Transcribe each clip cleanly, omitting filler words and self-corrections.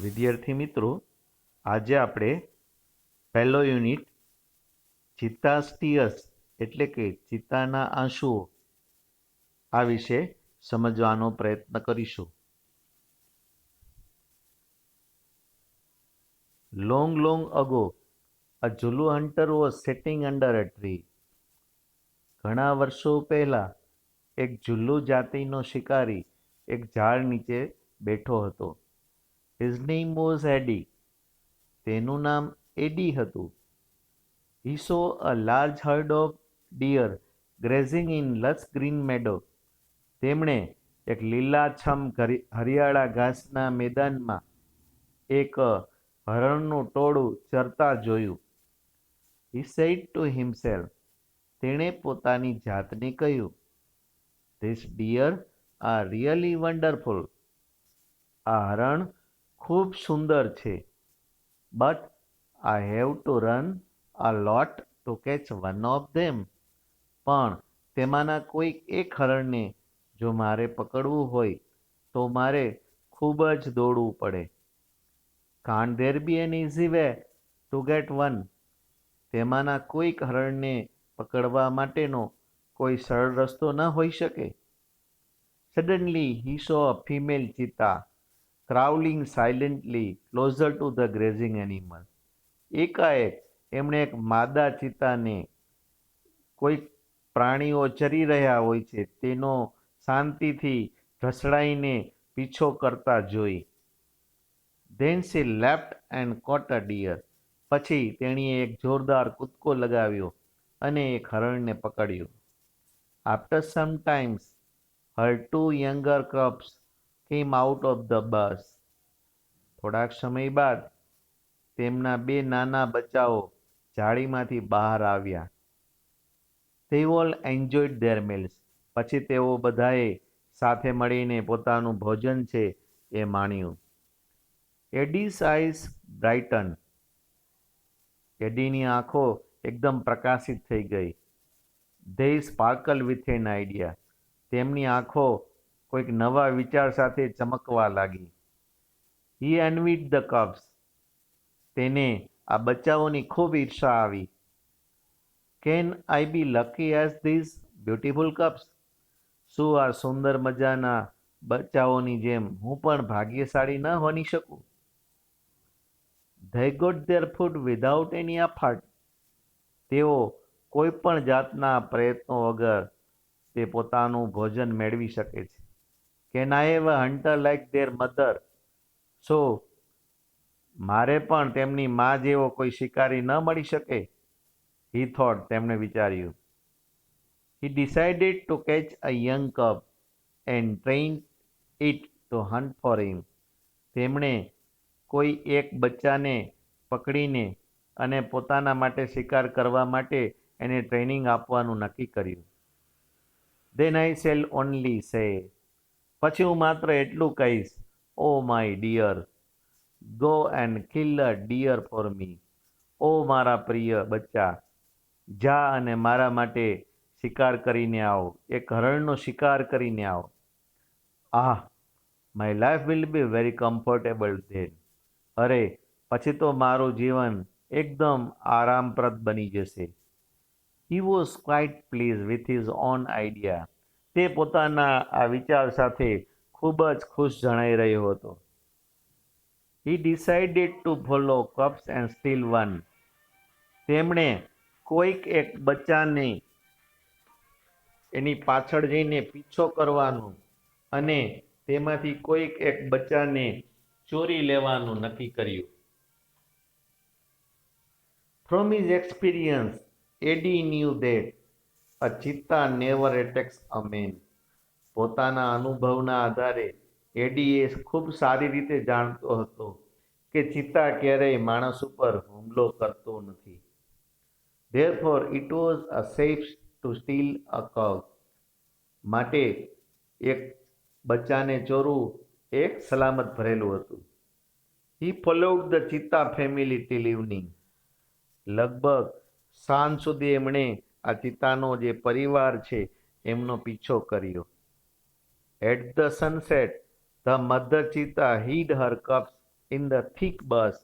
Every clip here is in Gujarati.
વિદ્યાર્થી મિત્રો, આજે આપણે પહેલો યુનિટ ચિત્તાસ્ટિયસ એટલે કે ચિત્તાના આંસુઓ આ વિશે સમજવાનો પ્રયત્ન કરીશું. Long ago, a Zulu hunter was sitting under a tree. ઘણા વર્ષો પહેલા એક જુલ્લુ જાતિનો શિકારી એક ઝાડ નીચે બેઠો હતો. His name was Eddie. તેનું નામ એડી હતું. He saw a large herd of deer grazing in lush green meadow. તેમણે એક લીલાછમ હરિયાળા ઘાસના મેદાનમાં એક હરણનું ટોળું ચરતા જોયું. He said to himself, તેણે પોતાની જાતને કહ્યું, These deer are really wonderful. આ હરણ ખૂબ સુંદર છે. But I have to run a lot to catch one of them. પણ તેમાંના કોઈક એક હરણને જો મારે પકડવું હોય તો મારે ખૂબ જ દોડવું પડે. Can't there be an easy way to get one? તેમાંના કોઈક હરણને પકડવા માટેનો કોઈ સરળ રસ્તો ન હોઈ શકે? Suddenly he saw a female cheetah crawling silently closer to the grazing animal. એકાએક એમણે એક માદા ચિત્તાને કોઈ પ્રાણીઓ ચરી રહ્યા હોય છે તેનો શાંતિથી ઢસડાઈને પીછો કરતા જોઈ. Then she leapt and caught a deer. પછી તેણીએ એક જોરદાર કૂદકો લગાવ્યો અને એક હરણને પકડ્યું. After some time, her two younger cubs came out of the bush. થોડાક સમય બાદ તેમના બે નાના બચ્ચાઓ જાળીમાંથી બહાર આવ્યા. They all enjoyed their meals. પછી તેઓ બધાએ સાથે મળીને પોતાનું ભોજન છે એ માણ્યું. Eddie's eyes brightened. એડીની આંખો એકદમ પ્રકાશિત થઈ ગઈ. They sparkled with an idea. તેમની આંખો કોઈક નવા વિચાર સાથે ચમકવા લાગી. He envied the cubs. તેને આ બચ્ચાઓની ખૂબ ઈર્ષા આવી. Can I be lucky as these beautiful cubs? શું આ સુંદર મજાના બચ્ચાઓની જેમ હું પણ ભાગ્યશાળી ન બની શકું? They got their food without any effort. તેઓ કોઈ પણ જાતના પ્રયત્નો વગર તે પોતાનું ભોજન મેળવી શકે છે. Can I have a hunter like their mother? So મારે પણ તેમની મા જેવો કોઈ શિકારી ન મળી શકે? He thought, તેમણે વિચાર્યું. He decided to catch a young cub and train it to hunt for him. તેમણે કોઈ એક બચ્ચાને પકડીને અને પોતાના માટે શિકાર કરવા માટે એને ટ્રેનિંગ આપવાનું નક્કી કર્યું. Then I shall only say, પછી હું માત્ર એટલું કહીશ, Oh my dear, go and kill a deer for me. ઓ મારા પ્રિય બચ્ચા, જા અને મારા માટે શિકાર કરીને આવો, એક હરણનો શિકાર કરીને આવો. આહ, my life will be very comfortable then. અરે, પછી તો મારું જીવન એકદમ આરામપ્રદ બની જશે. He was quite pleased with his own idea. તે પોતાના આ વિચાર સાથે ખૂબ જ ખુશ જણાઈ રહ્યો હતો. He decided to follow cubs and steal one. તેમણે કોઈક એક બચ્ચાને એની પાછળ જઈને પીછો કરવાનું અને તેમાંથી કોઈક એક બચ્ચાને ચોરી લેવાનું નક્કી કર્યું. From his experience, Eddie knew that a cheetah never attacks a man. પોતાના અનુભવના આધારે એડીએ ખૂબ સારી રીતે જાણતો હતો કે ચિત્તા ક્યારેય માણસ ઉપર હુમલો કરતો નથી. Therefore, it was a safe to steal a cub. માટે એક બચ્ચાને ચોરવું એક સલામત ભરેલું હતું. He followed the cheetah family till evening. લગભગ સાંજ સુધી એમણે આ ચિત્તાનો જે પરિવાર છે એમનો પીછો કર્યો. At the sunset, the mother cheetah hid her cubs in the thick bush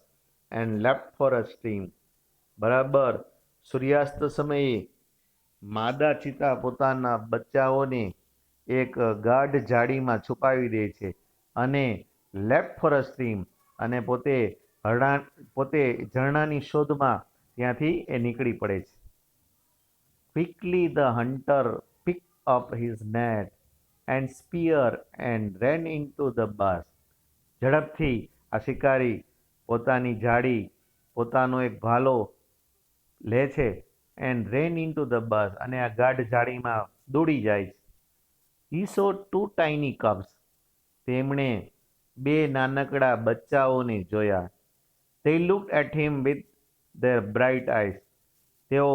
and leapt for a stream. બરાબર સૂર્યાસ્ત સમયે માદા ચિત્તા પોતાના બચ્ચાઓને એક ગાઢ ઝાડીમાં છુપાવી દે છે અને લેફ્ટ ફોર અ સ્ટ્રીમ અને પોતે ઝરણાની શોધમાં ત્યાંથી એ નીકળી પડે છે. Quickly the hunter picked up his net and spear and ran into the bush. ઝડપથી આ શિકારી પોતાની જાળી પોતાનો એક ભાલો લે છે and rain into the bus અને આ ગાઢ જાળીમાં દોડી જાય છે. હી સો ટુ ટાઇની કબ્સ. તેમણે બે નાનકડા બચ્ચાઓને જોયા. They looked at him with their bright eyes. તેઓ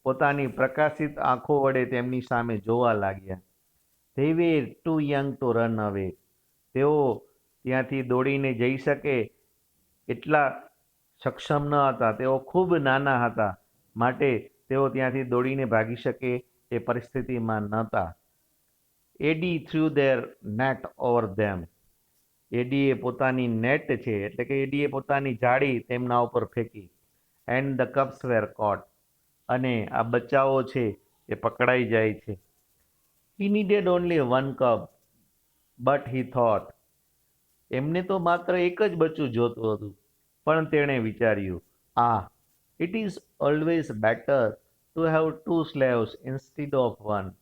પોતાની પ્રકાશિત આંખો વડે તેમની સામે જોવા લાગ્યા. They were too young to run away. તેઓ ત્યાંથી દોડીને જઈ શકે એટલા સક્ષમ ન હતા. તેઓ ખૂબ નાના હતા, માટે તેઓ ત્યાંથી દોડીને ભાગી શકે એ પરિસ્થિતિમાં નહોતા. Adi through their net over them. એડીએ પોતાની નેટ છે એટલે કે એડીએ પોતાની જાળી તેમના ઉપર ફેંકી. And the cubs were caught. અને આ બચ્ચાઓ છે એ પકડાઈ જાય છે. He needed only one cub but he thought. એમને તો માત્ર એક જ બચ્ચું જોતું હતું, પણ તેણે વિચાર્યું, it is always better to have two slaves instead of one.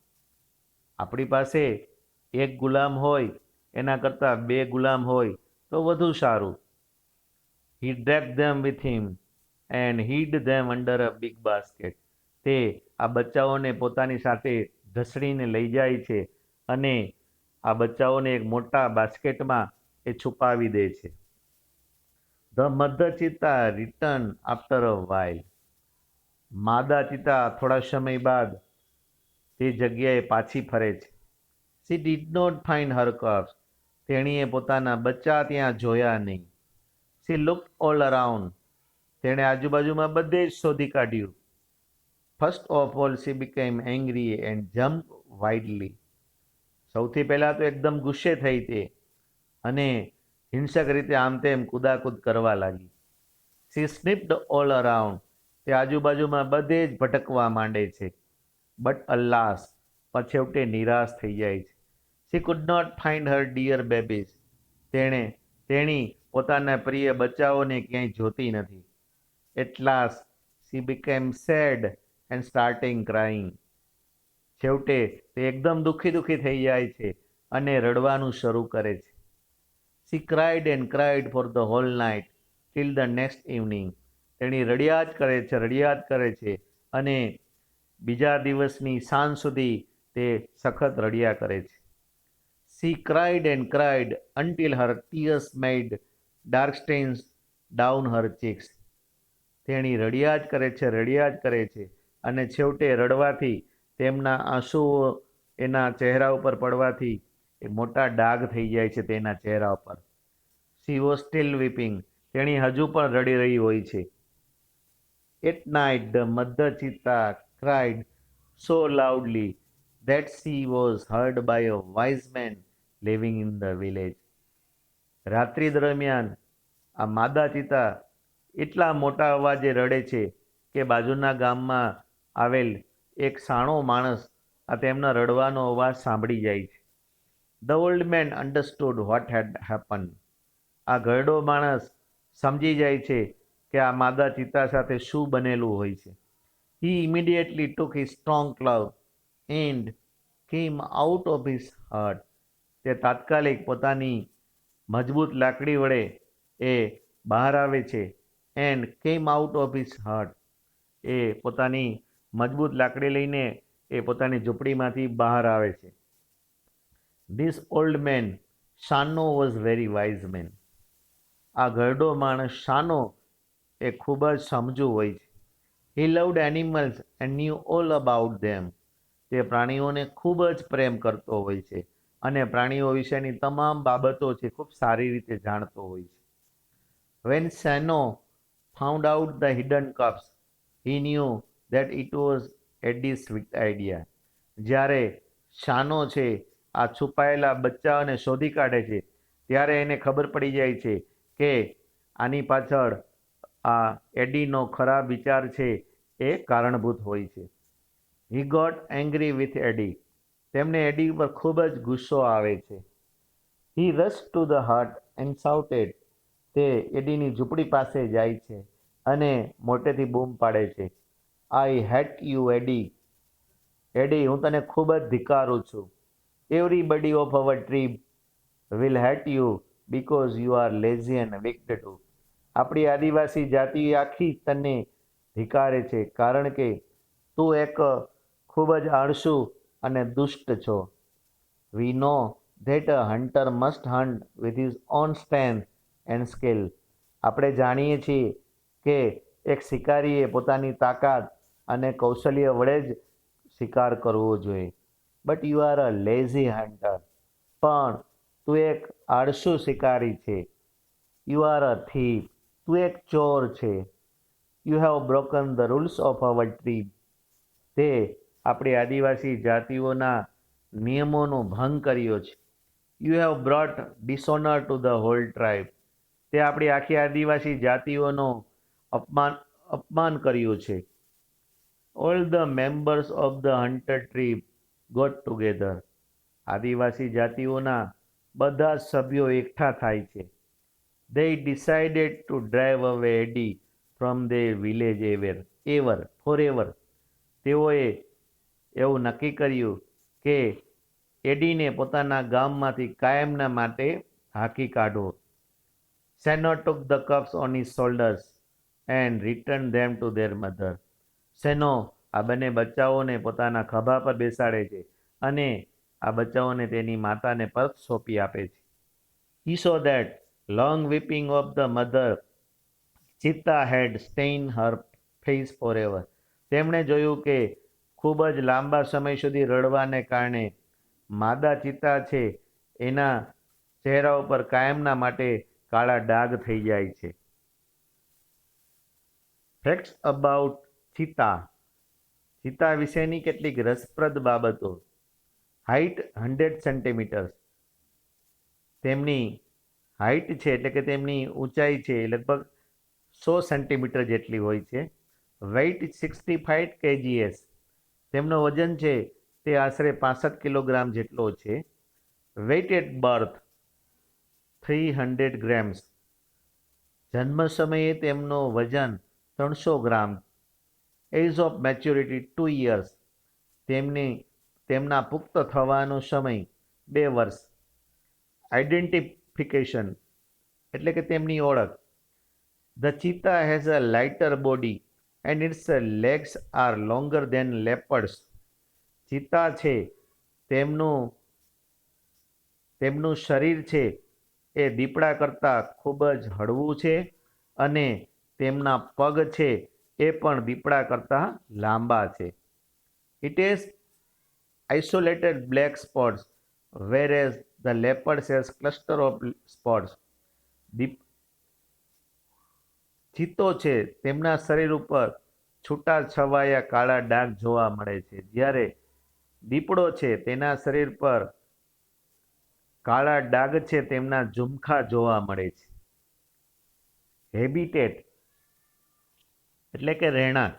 આપણી પાસે એક ગુલામ હોય એના કરતાં બે ગુલામ હોય તો વધુ સારું. He dragged them with him and hid them under a big basket. તે આ બચ્ચાઓને પોતાની સાથે ઢસડીને લઈ જાય છે અને આ બચ્ચાઓને એક મોટા બાસ્કેટમાં એ છુપાવી દે છે. The mother cheetah return after a while. માદા ચિત્તા થોડા સમય બાદ તે જગ્યાએ પાછી ફરે છે. She did not find her cubs. તેણીએ પોતાના બચ્ચા ત્યાં જોયા નહીં. She looked all around. તેણે આજુબાજુમાં બધે જ શોધી કાઢ્યું. First of all she became angry and jump widely. સૌથી પહેલાં તો એકદમ ગુસ્સે થઈ તે અને હિંસક રીતે આમ તેમ કૂદાકૂદ કરવા લાગી. શી સ્નિપ્ડ ઓલ અરાઉન્ડ. તે આજુબાજુમાં બધે જ ભટકવા માંડે છે. બટ અલ્લાસ, પણ છેવટે નિરાશ થઈ જાય છે. She could not find her dear babies. તેણી પોતાના પ્રિય બચ્ચાઓને ક્યાંય જોતી નથી. At last she became sad and starting crying. છેવટે તે એકદમ દુઃખી થઈ જાય છે અને રડવાનું શરૂ કરે છે. She cried and cried for the whole night till the next evening. તેણી રડ્યા જ કરે છે અને બીજા દિવસની સાંજ સુધી તે સખત રડ્યા કરે છે. She cried and cried until her tears made dark stains down her cheeks. તેણી રડ્યા જ કરે છે અને છેવટે રડવાથી તેમના આંસુઓ એના ચહેરા ઉપર પડવાથી એ મોટા ડાઘ થઈ જાય છે તેના ચહેરા ઉપર. She was still weeping. તેણી હજુ પણ રડી રહી હોય છે. At night the mother cheetah cried so loudly that she was heard by a wise man living in the village. રાત્રિ દરમિયાન આ માદા ચિત્તા એટલા મોટા અવાજે રડે છે કે બાજુના ગામમાં આવેલ એક સાણો માણસ આ તેમના રડવાનો અવાજ સાંભળી જાય છે. The old man understood vote head happen. આ ઘરડો માણસ સમજી જાય છે કે આ માદા ચિત્તા સાથે શું બનેલું હોય છે. He immediately took his strong club and came out of his hut. તે તાત્કાલિક પોતાની મજબૂત લાકડી વડે એ બહાર આવે છે. And came out of his hut. એ પોતાની મજબૂત લાકડી લઈને એ પોતાની ઝૂંપડીમાંથી બહાર આવે છે. This old man Shano was very wise man. આ ઘરડો માણસ શાનો એ ખૂબ જ સમજુ હોય છે. He loved animals and knew all about them. તે પ્રાણીઓને ખૂબ જ પ્રેમ કરતો હોય છે અને પ્રાણીઓ વિશેની તમામ બાબતો છે ખૂબ સારી રીતે જાણતો હોય છે. When Shano found out the hidden cubs he knew that it was Adi's sweet idea. જ્યારે શાનો છે આ છુપાયેલા બચ્ચાઓને શોધી કાઢે છે ત્યારે એને ખબર પડી જાય છે કે આની પાછળ આ એડીનો ખરાબ વિચાર છે એ કારણભૂત હોય છે. He got angry with Eddie. તેમને એડી પર ખૂબ જ ગુસ્સો આવે છે. He rush to the hut and shouted. તે એડીની ઝૂંપડી પાસે જાય છે અને મોટેથી બૂમ પાડે છે, આઈ હેટ યુ એડી. એડી, હું તને ખૂબ જ ધિક્કારું છું. Everybody of our tribe will hate you because you are lazy and wicked too. આપણી આદિવાસી જાતિ આખી તને ધિક્કારે છે કારણ કે તું એક ખૂબ જ આળસુ અને દુષ્ટ છો. We know that a hunter must hunt with his own strength and skill. આપણે જાણીએ છીએ કે એક શિકારીએ પોતાની તાકાત અને કૌશલ્ય વડે જ શિકાર કરવો જોઈએ. But you are a lazy hunter. પણ તું એક આળસુ શિકારી છે. You are a thief. તું એક ચોર છે. You have broken the rules of our tribe. તે આપણી આદિવાસી જાતિઓના નિયમોનો ભંગ કર્યો છે. You have brought dishonour to the whole tribe. તે આપણી આખી આદિવાસી જાતિઓનો અપમાન કર્યું છે. All the members of the hunter tribe got together. આદિવાસી જાતિઓના બધા જ સભ્યો એકઠા થાય છે. They decided to drive away Eddie from their village forever. તેઓએ એવું નક્કી કર્યું કે એડીને પોતાના ગામમાંથી કાયમના માટે હાંકી કાઢો. Seno took the cubs on his shoulders and returned them to their mother. સેનો આ બંને બચ્ચાઓને પોતાના ખભા પર બેસાડે છે અને આ બચ્ચાઓને તેની માતાને પરત સોંપી આપે છે. He saw that long weeping of the mother Cheetah had stained her face forever. તેમણે જોયું કે ખૂબ જ લાંબા સમય સુધી રડવાને કારણે માદા ચિત્તા છે એના ચહેરા ઉપર કાયમના માટે કાળા ડાઘ થઈ જાય છે. ફેક્ટ્સ અબાઉટ ચિત્તા. ચિત્તા વિશેની કેટલીક રસપ્રદ બાબતો. Height 100 centimetres. તેમની હાઇટ છે એટલે કે તેમની ઊંચાઈ છે લગભગ 100 સેન્ટીમીટર જેટલી હોય છે. Weight 65 kgs. તેમનો વજન છે તે આશરે 65 કિલોગ્રામ જેટલો છે. Weight at birth 300 grams. જન્મ સમયે તેમનો વજન 300 gram. Age of maturity 2 years. તેમના પુખ્ત થવાનો સમય 2 વર્ષ. આઇડેન્ટિફિકેશન એટલે કે તેમની ઓળખ. The cheetah has a lighter body and its legs are longer than leopards. ચિત્તા છે તેમનું શરીર છે એ દીપડા કરતાં ખૂબ જ હળવું છે અને તેમના પગ છે એ પણ દીપડા કરતાં લાંબા છે. It has isolated black spots whereas the leopard has cluster of spots. ચિત્તો છે તેમના શરીર ઉપર છૂટા છવાયા કાળા ડાઘ જોવા મળે છે, જ્યારે દીપડો છે તેના શરીર પર કાળા ડાઘ છે તેમના ઝુમખા જોવા મળે છે. હેબિટેટ એટલે કે રહેણાંક.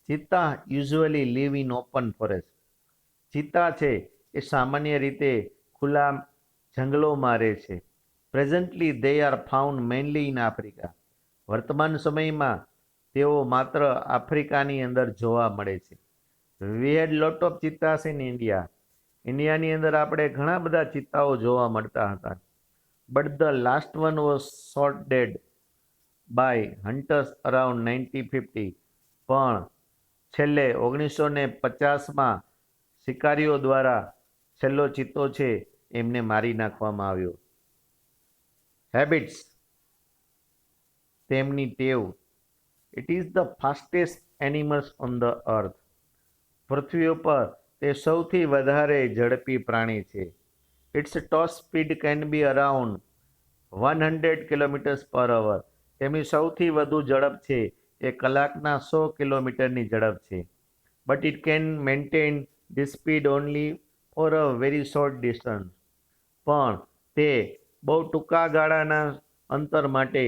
Cheetah usually live in open forest. ચિત્તા છે એ સામાન્ય રીતે ખુલ્લા જંગલોમાં રહે છે. Presently they are found mainly in Africa. વર્તમાન સમયમાં તેઓ માત્ર આફ્રિકાની અંદર જોવા મળે છે. We had lot of cheetahs in India. ઇન્ડિયાની અંદર આપણે ઘણા બધા ચિત્તાઓ જોવા મળતા હતા. But the last one was shot dead by hunters around 1950. પણ છેલ્લે 1950માં શિકારીઓ દ્વારા છેલ્લો ચિત્તો છે એમને મારી નાખવામાં આવ્યો. હેબિટ્સ તેમની ટેવ. It is the fastest animals on the earth. પૃથ્વી ઉપર તે સૌથી વધારે ઝડપી પ્રાણી છે. Its top speed can be around 100 kilometres per hour. તેમની સૌથી વધુ ઝડપ છે એ કલાકના 100 કિલોમીટરની ઝડપ છે. But it can maintain this speed only for a very short distance. પણ તે બહુ ટૂંકા ગાળાના અંતર માટે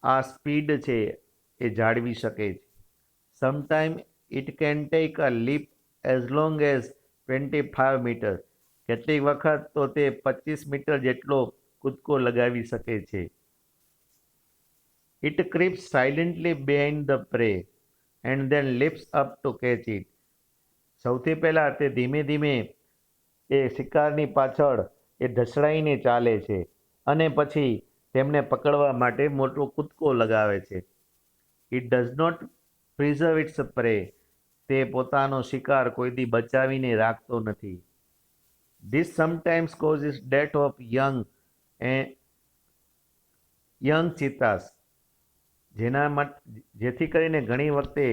આ સ્પીડ છે એ જાળવી શકે છે. Sometime it can take a leap as long as 25 metre. કેટલીક વખત તો તે 25 મીટર જેટલો કૂદકો લગાવી શકે છે. It creeps silently behind the prey and then lifts up to catch it. સૌથી પહેલાં તે ધીમે ધીમે એ શિકારની પાછળ એ ઢસડાઈને ચાલે છે અને પછી તેમને પકડવા માટે મોટો કૂદકો લગાવે છે. It does not preserve its prey. તે પોતાનો શિકાર કોઈ દી બચાવીને રાખતો નથી. This sometimes causes death of young cheetahs. જેથી કરીને ઘણી વખતે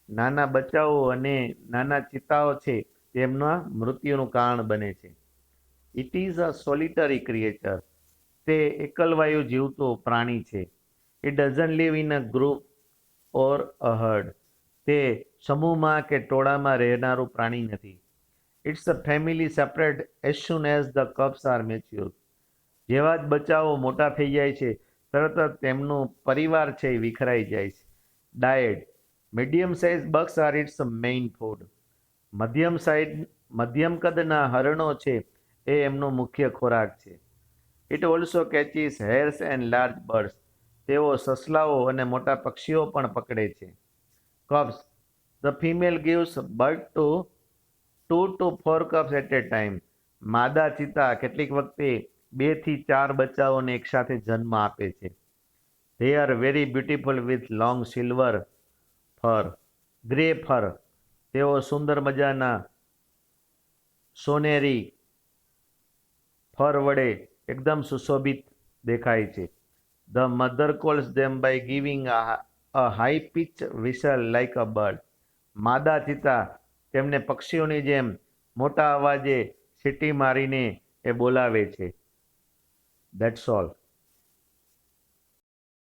નાના બચ્ચાઓ અને નાના ચિત્તાઓ છે તેમના મૃત્યુનું કારણ બને છે. It is a solitary creature. તે એકલવાયુ જીવતો પ્રાણી છે. It doesn't live in a group or a herd. તે સમૂહમાં કે ટોળામાં રહેનારું પ્રાણી નથી. It's a family separate as soon as the cubs are mature. જેવા જ બચ્ચાઓ મોટા થઈ જાય છે તરત જ તેમનું પરિવાર છે એ વિખરાઈ જાય છે. Diet. Medium size bucks are its main food. મધ્યમ કદના હરણો છે એ એમનો મુખ્ય ખોરાક છે. It also catches hares and large birds. તેઓ સસલાઓ અને મોટા પક્ષીઓ પણ પકડે છે. Cubs. The female gives birth to 2 to 4 cubs at a time. માદા ચિત્તા કેટલીક વખતે 2 થી 4 બચ્ચાઓને એકસાથે જન્મ આપે છે. They are very beautiful with long silver fur. Grey fur. તેઓ સુંદર મજાના સોનેરી ફર વડે એકદમ સુશોભિત દેખાય છે. The mother calls them by giving a high pitch whistle like a bird. માદા ચિત્તા તેમને પક્ષીઓની જેમ મોટા અવાજે સીટી મારીને એ બોલાવે છે. That's all.